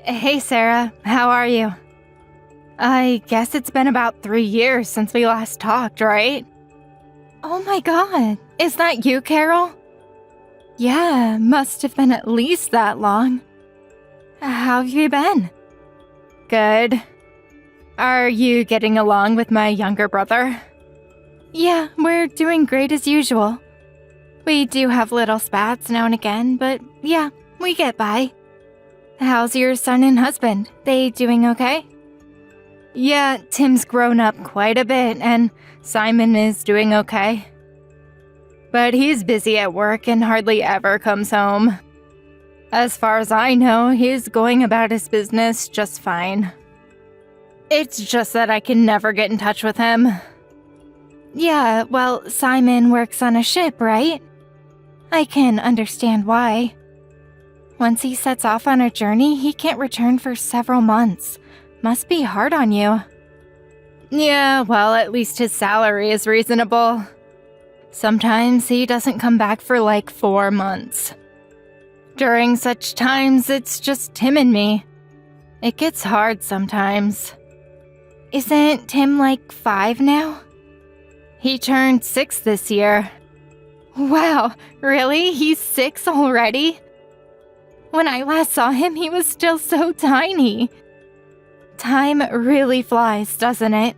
Hey, Sarah. How are you? I guess it's been about 3 years since we last talked, right? Oh my god. Is that you, Carol? Yeah, must have been at least that long. How have you been? Good. Are you getting along with my younger brother? Yeah, we're doing great as usual. We do have little spats now and again, but yeah, we get by. How's your son and husband? They doing okay? Yeah, Tim's grown up quite a bit, and Simon is doing okay. But he's busy at work and hardly ever comes home. As far as I know, he's going about his business just fine. It's just that I can never get in touch with him. Yeah, well, Simon works on a ship, right? I can understand why. Once he sets off on a journey, he can't return for several months. Must be hard on you. Yeah, well, at least his salary is reasonable. Sometimes he doesn't come back for like 4 months. During such times, it's just Tim and me. It gets hard sometimes. Isn't Tim like 5 now? He turned 6 this year. Wow, really? He's 6 already? When I last saw him, he was still so tiny. Time really flies, doesn't it?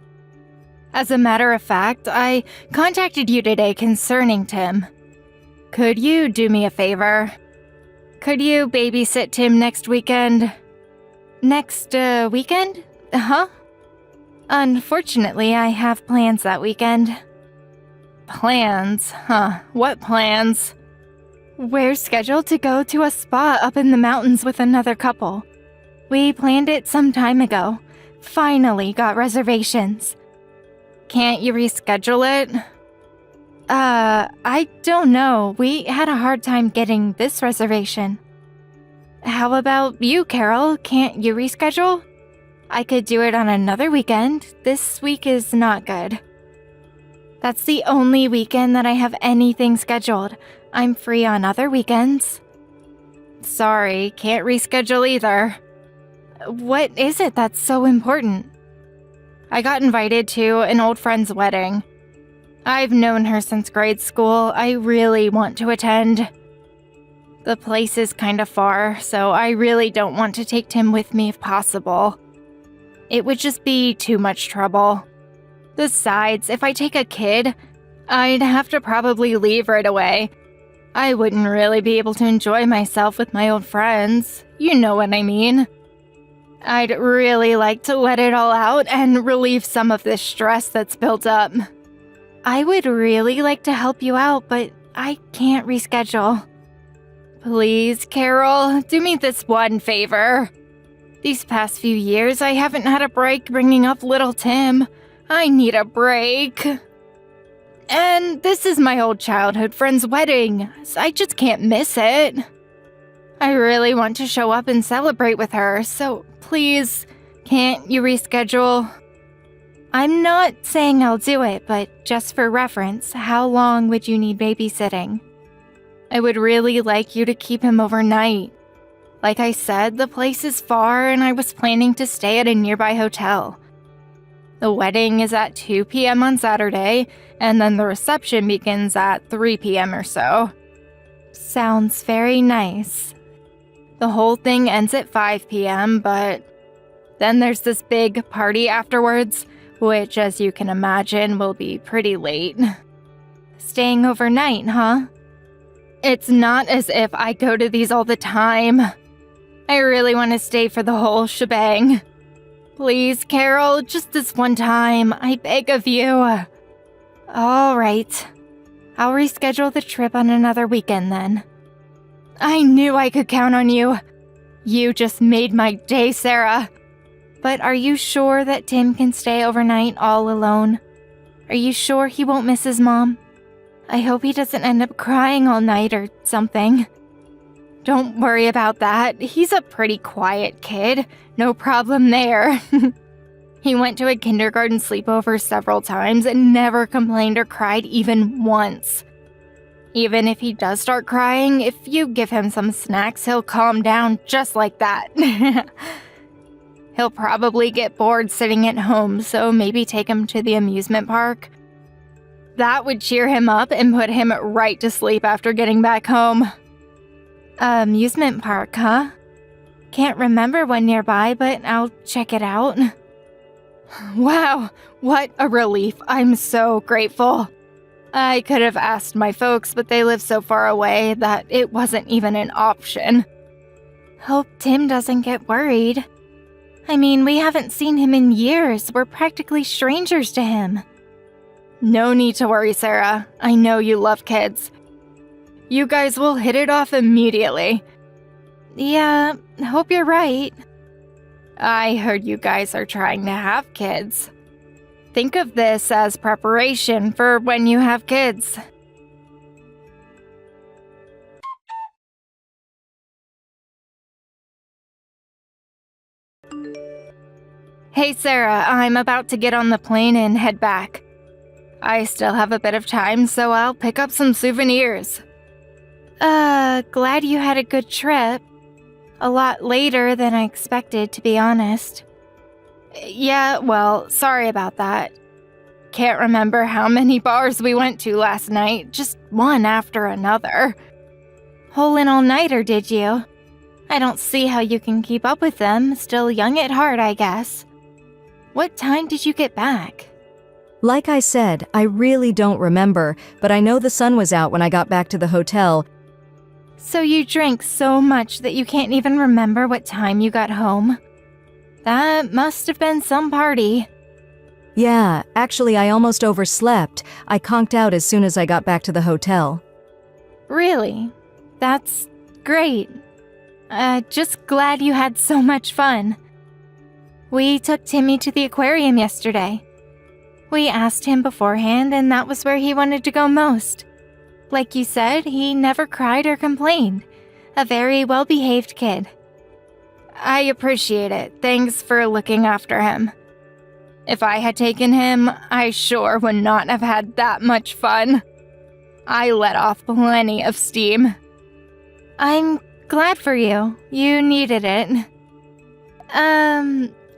As a matter of fact, I contacted you today concerning Tim. Could you do me a favor? Could you babysit Tim next weekend? Next weekend? Huh? Unfortunately, I have plans that weekend. Plans? Huh, what plans? We're scheduled to go to a spa up in the mountains with another couple. We planned it some time ago. Finally got reservations. Can't you reschedule it? I don't know. We had a hard time getting this reservation. How about you, Carol? Can't you reschedule? I could do it on another weekend. This week is not good. That's the only weekend that I have anything scheduled. I'm free on other weekends. Sorry, can't reschedule either. What is it that's so important? I got invited to an old friend's wedding. I've known her since grade school. I really want to attend. The place is kind of far, so I really don't want to take Tim with me if possible. It would just be too much trouble. Besides, if I take a kid, I'd have to probably leave right away. I wouldn't really be able to enjoy myself with my old friends. You know what I mean. I'd really like to let it all out and relieve some of this stress that's built up. I would really like to help you out, but I can't reschedule. Please, Carol, do me this one favor. These past few years, I haven't had a break bringing up little Tim. I need a break. And this is my old childhood friend's wedding, so I just can't miss it. I really want to show up and celebrate with her, so please, can't you reschedule? I'm not saying I'll do it, but just for reference, how long would you need babysitting? I would really like you to keep him overnight. Like I said, the place is far and I was planning to stay at a nearby hotel. The wedding is at 2 p.m. on Saturday, and then the reception begins at 3 p.m. or so. Sounds very nice. The whole thing ends at 5 p.m., but then there's this big party afterwards, which, as you can imagine, will be pretty late. Staying overnight, huh? It's not as if I go to these all the time. I really want to stay for the whole shebang. Please, Carol, just this one time, I beg of you. All right. I'll reschedule the trip on another weekend then. I knew I could count on you. You just made my day, Sarah. But are you sure that Tim can stay overnight all alone? Are you sure he won't miss his mom? I hope he doesn't end up crying all night or something. Don't worry about that. He's a pretty quiet kid. No problem there. He went to a kindergarten sleepover several times and never complained or cried even once. Even if he does start crying, if you give him some snacks, he'll calm down just like that. He'll probably get bored sitting at home, so maybe take him to the amusement park. That would cheer him up and put him right to sleep after getting back home. Amusement park, huh? Can't remember one nearby, but I'll check it out. Wow, what a relief. I'm so grateful. I could have asked my folks, but they live so far away that it wasn't even an option. Hope Tim doesn't get worried. I mean, we haven't seen him in years. We're practically strangers to him. No need to worry, Sarah. I know you love kids. You guys will hit it off immediately. Yeah, hope you're right. I heard you guys are trying to have kids. Think of this as preparation for when you have kids. Hey Sarah, I'm about to get on the plane and head back. I still have a bit of time, so I'll pick up some souvenirs. Glad you had a good trip. A lot later than I expected, to be honest. Yeah, well, sorry about that. Can't remember how many bars we went to last night, just one after another. Whole and all-nighter, did you? I don't see how you can keep up with them, still young at heart, I guess. What time did you get back? Like I said, I really don't remember, but I know the sun was out when I got back to the hotel. So you drank so much that you can't even remember what time you got home? That must have been some party. Yeah, actually I almost overslept. I conked out as soon as I got back to the hotel. Really? That's great. Just glad you had so much fun. We took Timmy to the aquarium yesterday. We asked him beforehand, and that was where he wanted to go most. Like you said, he never cried or complained. A very well-behaved kid. I appreciate it. Thanks for looking after him. If I had taken him, I sure would not have had that much fun. I let off plenty of steam. I'm glad for you. You needed it.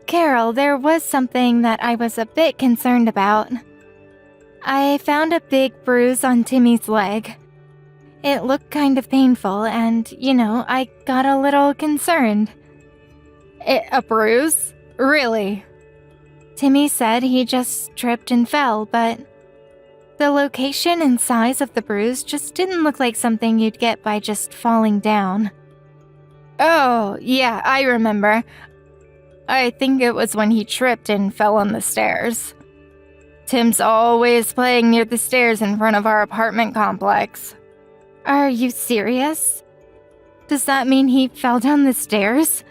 Carol, there was something that I was a bit concerned about. I found a big bruise on Timmy's leg. It looked kind of painful, and, I got a little concerned. A bruise? Really? Timmy said he just tripped and fell, but the location and size of the bruise just didn't look like something you'd get by just falling down. Oh, yeah, I remember. I think it was when he tripped and fell on the stairs. Tim's always playing near the stairs in front of our apartment complex. Are you serious? Does that mean he fell down the stairs?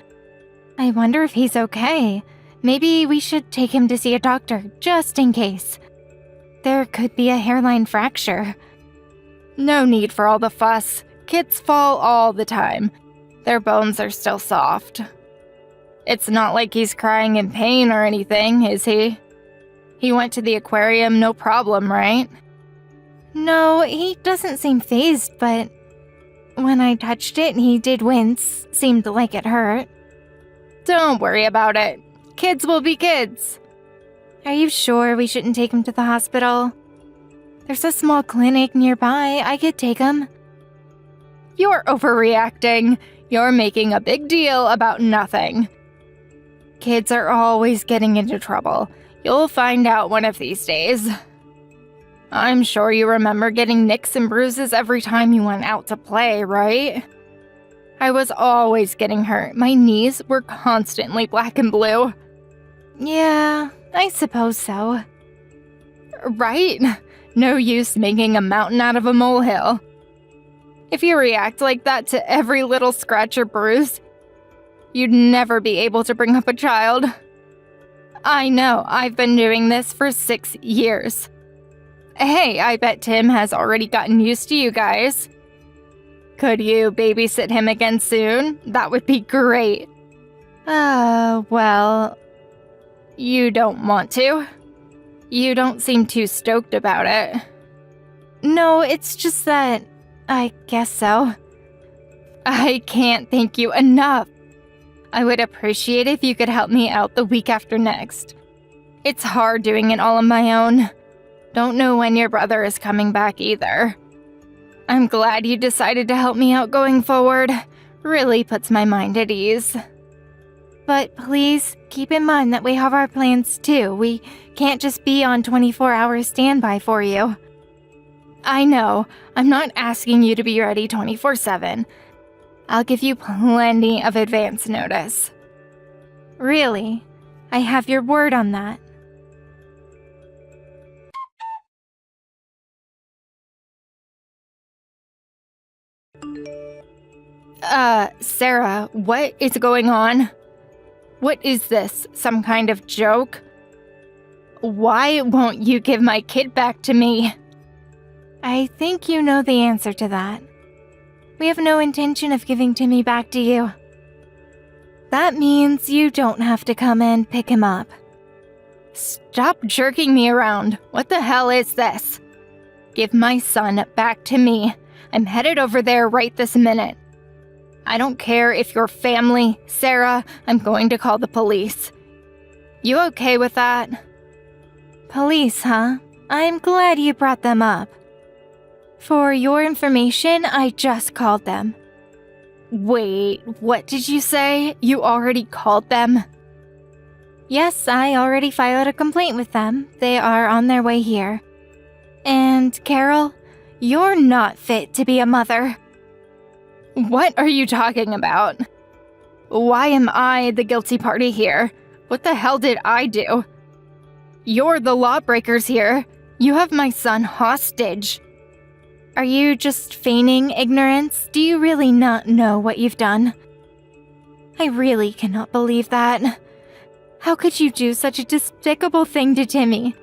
I wonder if he's okay. Maybe we should take him to see a doctor, just in case. There could be a hairline fracture. No need for all the fuss. Kids fall all the time. Their bones are still soft. It's not like he's crying in pain or anything, is he? He went to the aquarium no problem, right? No, he doesn't seem fazed, but when I touched it, he did wince. Seemed like it hurt. Don't worry about it. Kids will be kids. Are you sure we shouldn't take him to the hospital? There's a small clinic nearby. I could take him. You're overreacting. You're making a big deal about nothing. Kids are always getting into trouble. You'll find out one of these days. I'm sure you remember getting nicks and bruises every time you went out to play, right? I was always getting hurt. My knees were constantly black and blue. Yeah, I suppose so. Right? No use making a mountain out of a molehill. If you react like that to every little scratch or bruise, you'd never be able to bring up a child. I know, I've been doing this for 6 years. Hey, I bet Tim has already gotten used to you guys. Could you babysit him again soon? That would be great. Well, you don't want to? You don't seem too stoked about it. No, it's just that I guess so. I can't thank you enough. I would appreciate if you could help me out the week after next. It's hard doing it all on my own. Don't know when your brother is coming back either. I'm glad you decided to help me out going forward. Really puts my mind at ease. But please keep in mind that we have our plans too. We can't just be on 24-hour standby for you. I know, I'm not asking you to be ready 24/7. I'll give you plenty of advance notice. Really, I have your word on that. Sarah, what is going on? What is this, some kind of joke? Why won't you give my kid back to me? I think you know the answer to that. We have no intention of giving Timmy back to you. That means you don't have to come and pick him up. Stop jerking me around. What the hell is this? Give my son back to me. I'm headed over there right this minute. I don't care if you're family, Sarah. I'm going to call the police. You okay with that? Police, huh? I'm glad you brought them up. For your information, I just called them. Wait, what did you say? You already called them? Yes, I already filed a complaint with them. They are on their way here. And Carol, you're not fit to be a mother. What are you talking about? Why am I the guilty party here? What the hell did I do? You're the lawbreakers here. You have my son hostage. Are you just feigning ignorance? Do you really not know what you've done? I really cannot believe that. How could you do such a despicable thing to Timmy?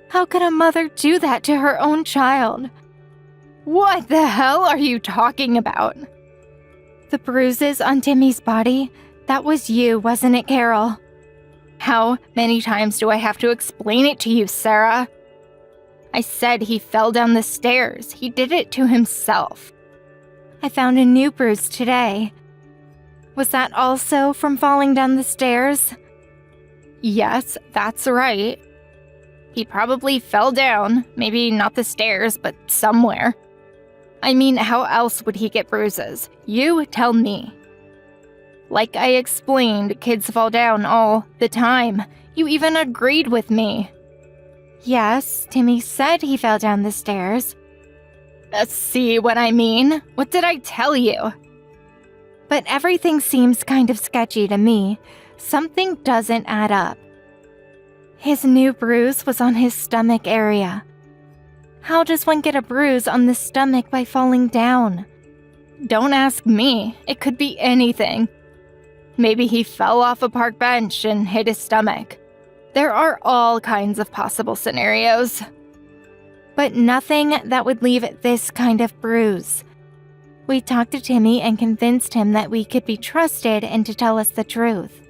How could a mother do that to her own child? What the hell are you talking about? The bruises on Timmy's body, that was you, wasn't it, Carol? How many times do I have to explain it to you, Sarah? I said he fell down the stairs. He did it to himself. I found a new bruise today. Was that also from falling down the stairs? Yes, that's right. He probably fell down, maybe not the stairs, but somewhere. I mean, how else would he get bruises? You tell me. Like I explained, kids fall down all the time. You even agreed with me. Yes, Timmy said he fell down the stairs. See what I mean? What did I tell you? But everything seems kind of sketchy to me. Something doesn't add up. His new bruise was on his stomach area. How does one get a bruise on the stomach by falling down? Don't ask me. It could be anything. Maybe he fell off a park bench and hit his stomach. There are all kinds of possible scenarios. But nothing that would leave this kind of bruise. We talked to Timmy and convinced him that we could be trusted and to tell us the truth.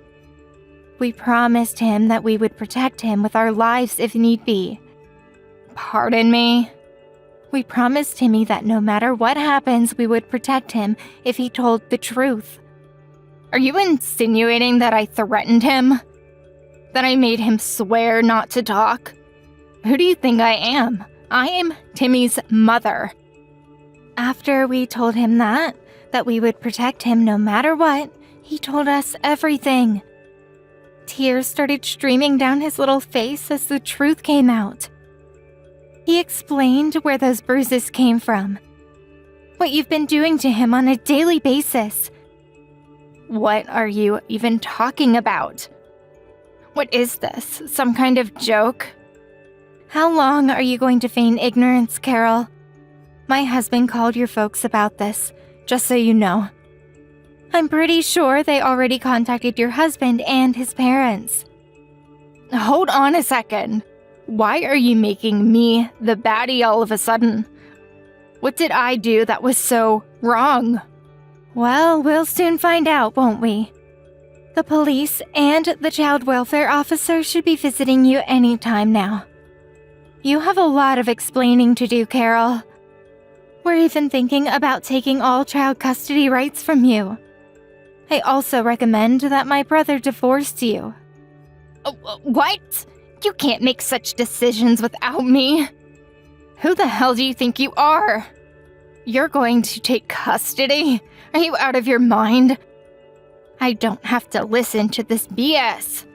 We promised him that we would protect him with our lives if need be. Pardon me? We promised Timmy that no matter what happens, we would protect him if he told the truth. Are you insinuating that I threatened him? That I made him swear not to talk? Who do you think I am? I am Timmy's mother. After we told him that we would protect him no matter what, he told us everything. Tears started streaming down his little face as the truth came out. He explained where those bruises came from. What you've been doing to him on a daily basis. What are you even talking about? What is this? Some kind of joke? How long are you going to feign ignorance, Carol? My husband called your folks about this, just so you know. I'm pretty sure they already contacted your husband and his parents. Hold on a second. Why are you making me the baddie all of a sudden? What did I do that was so wrong? Well, we'll soon find out, won't we? The police and the child welfare officer should be visiting you any time now. You have a lot of explaining to do, Carol. We're even thinking about taking all child custody rights from you. I also recommend that my brother divorce you. What? You can't make such decisions without me. Who the hell do you think you are? You're going to take custody? Are you out of your mind? I don't have to listen to this BS.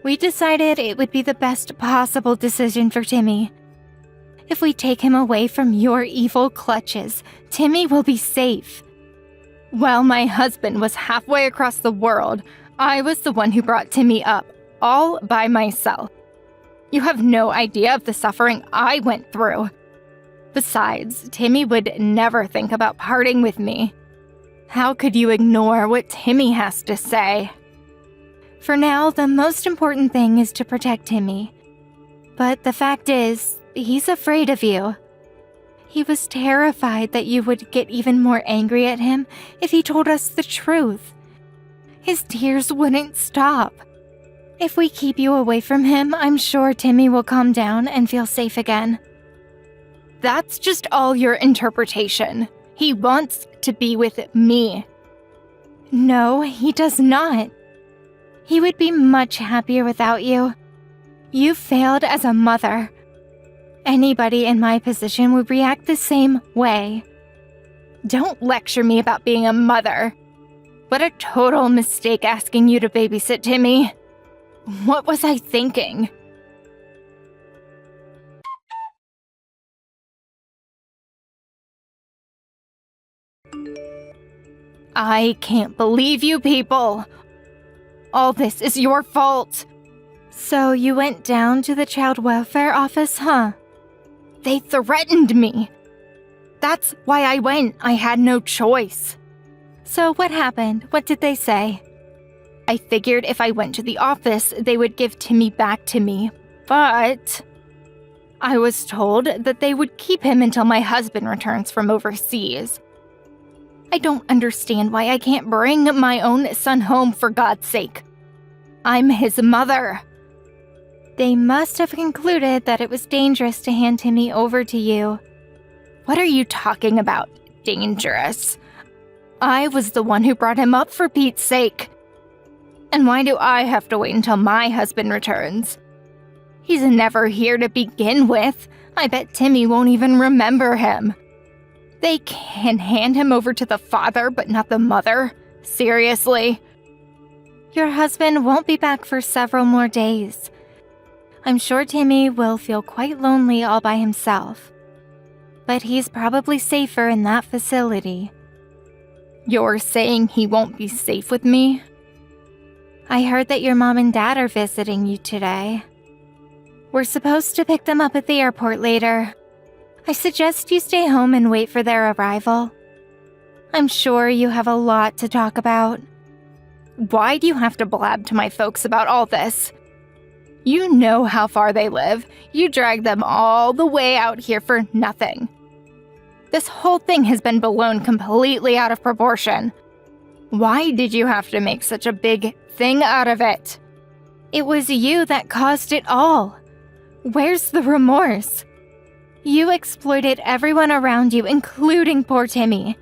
We decided it would be the best possible decision for Timmy. If we take him away from your evil clutches, Timmy will be safe. While my husband was halfway across the world, I was the one who brought Timmy up, all by myself. You have no idea of the suffering I went through. Besides, Timmy would never think about parting with me. How could you ignore what Timmy has to say? For now, the most important thing is to protect Timmy. But the fact is, he's afraid of you. He was terrified that you would get even more angry at him if he told us the truth. His tears wouldn't stop. If we keep you away from him, I'm sure Timmy will calm down and feel safe again. That's just all your interpretation. He wants to be with me. No, he does not. He would be much happier without you. You failed as a mother. Anybody in my position would react the same way. Don't lecture me about being a mother. What a total mistake asking you to babysit Timmy. What was I thinking? I can't believe you people. All this is your fault. So you went down to the child welfare office, huh? They threatened me. That's why I went. I had no choice. So what happened? What did they say? I figured if I went to the office, they would give Timmy back to me, but I was told that they would keep him until my husband returns from overseas. I don't understand why I can't bring my own son home, for God's sake. I'm his mother. They must have concluded that it was dangerous to hand Timmy over to you. What are you talking about, dangerous? I was the one who brought him up, for Pete's sake. And why do I have to wait until my husband returns? He's never here to begin with. I bet Timmy won't even remember him. They can hand him over to the father, but not the mother? Seriously? Your husband won't be back for several more days. I'm sure Timmy will feel quite lonely all by himself. But he's probably safer in that facility. You're saying he won't be safe with me? I heard that your mom and dad are visiting you today. We're supposed to pick them up at the airport later. I suggest you stay home and wait for their arrival. I'm sure you have a lot to talk about. Why do you have to blab to my folks about all this? You know how far they live. You dragged them all the way out here for nothing. This whole thing has been blown completely out of proportion. Why did you have to make such a big thing out of it? It was you that caused it all. Where's the remorse? You exploited everyone around you, including poor Timmy.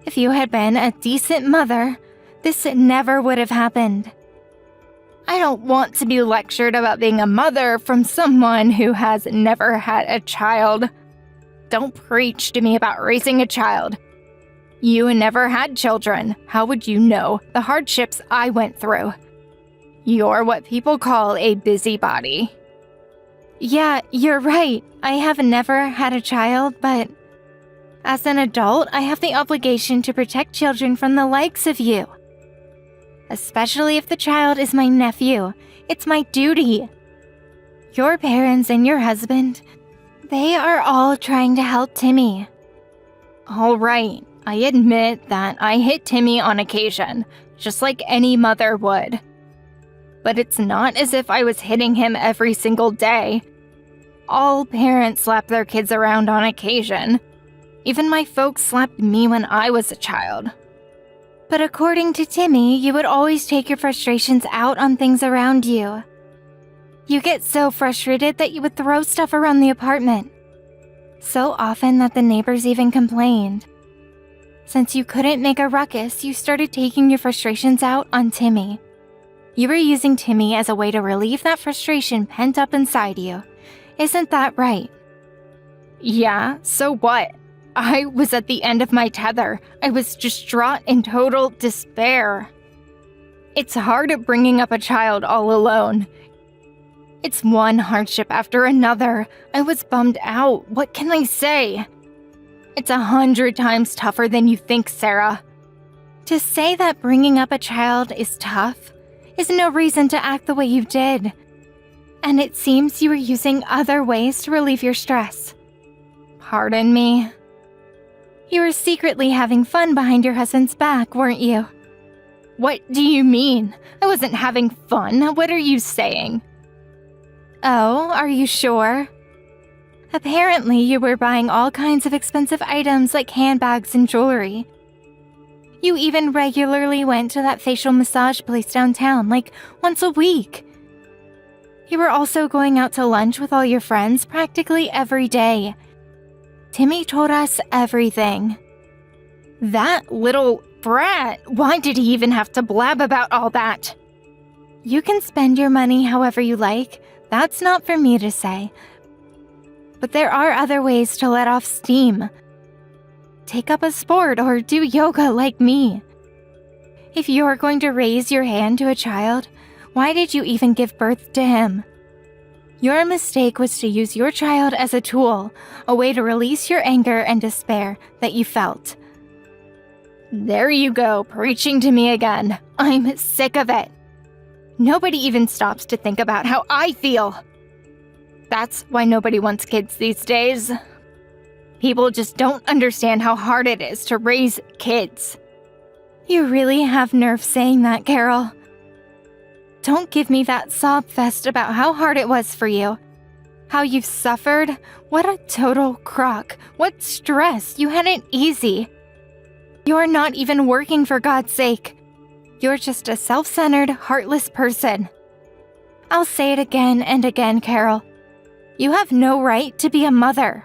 If you had been a decent mother, this never would have happened. I don't want to be lectured about being a mother from someone who has never had a child. Don't preach to me about raising a child. You never had children. How would you know the hardships I went through? You're what people call a busybody. Yeah, you're right. I have never had a child, but as an adult, I have the obligation to protect children from the likes of you. Especially if the child is my nephew. It's my duty. Your parents and your husband, they are all trying to help Timmy. All right, I admit that I hit Timmy on occasion, just like any mother would. But it's not as if I was hitting him every single day. All parents slap their kids around on occasion. Even my folks slapped me when I was a child. But according to Timmy, you would always take your frustrations out on things around you. You get so frustrated that you would throw stuff around the apartment. So often that the neighbors even complained. Since you couldn't make a ruckus, you started taking your frustrations out on Timmy. You were using Timmy as a way to relieve that frustration pent up inside you. Isn't that right? Yeah, so what? I was at the end of my tether. I was distraught in total despair. It's hard bringing up a child all alone. It's one hardship after another. I was bummed out. What can I say? It's 100 times tougher than you think, Sarah. To say that bringing up a child is tough is no reason to act the way you did. And it seems you were using other ways to relieve your stress. Pardon me? You were secretly having fun behind your husband's back, weren't you? What do you mean? I wasn't having fun. What are you saying? Oh, are you sure? Apparently, you were buying all kinds of expensive items like handbags and jewelry. You even regularly went to that facial massage place downtown, like once a week. You were also going out to lunch with all your friends practically every day. Timmy told us everything. That little brat, why did he even have to blab about all that? You can spend your money however you like. That's not for me to say. But there are other ways to let off steam. Take up a sport or do yoga like me. If you're going to raise your hand to a child, why did you even give birth to him? Your mistake was to use your child as a tool, a way to release your anger and despair that you felt. There you go, preaching to me again. I'm sick of it. Nobody even stops to think about how I feel. That's why nobody wants kids these days. People just don't understand how hard it is to raise kids. You really have nerve saying that, Carol. Don't give me that sob fest about how hard it was for you. How you've suffered. What a total crock. What stress. You had it easy. You're not even working for God's sake. You're just a self-centered, heartless person. I'll say it again and again, Carol. You have no right to be a mother.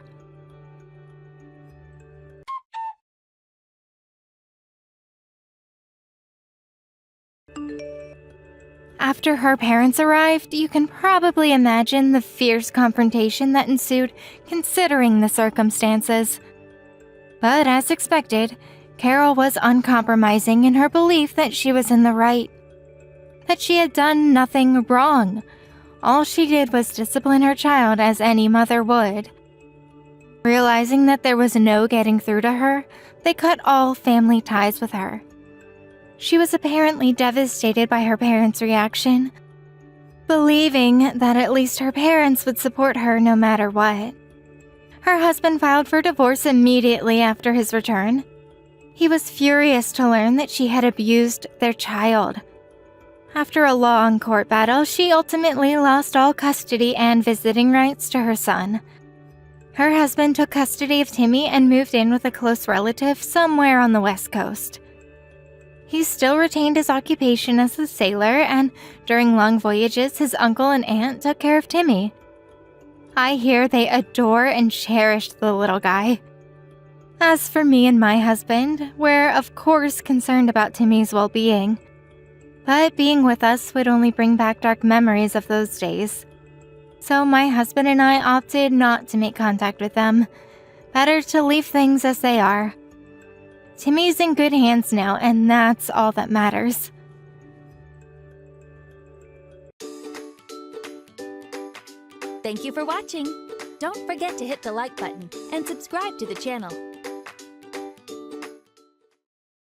After her parents arrived, you can probably imagine the fierce confrontation that ensued considering the circumstances. But as expected, Carol was uncompromising in her belief that she was in the right. That she had done nothing wrong. All she did was discipline her child as any mother would. Realizing that there was no getting through to her, they cut all family ties with her. She was apparently devastated by her parents' reaction, believing that at least her parents would support her no matter what. Her husband filed for divorce immediately after his return. He was furious to learn that she had abused their child. After a long court battle, she ultimately lost all custody and visiting rights to her son. Her husband took custody of Timmy and moved in with a close relative somewhere on the West Coast. He still retained his occupation as a sailor, and during long voyages, his uncle and aunt took care of Timmy. I hear they adore and cherish the little guy. As for me and my husband, we're of course concerned about Timmy's well-being. But being with us would only bring back dark memories of those days. So my husband and I opted not to make contact with them. Better to leave things as they are. Timmy's in good hands now, and that's all that matters. Thank you for watching. Don't forget to hit the like button and subscribe to the channel.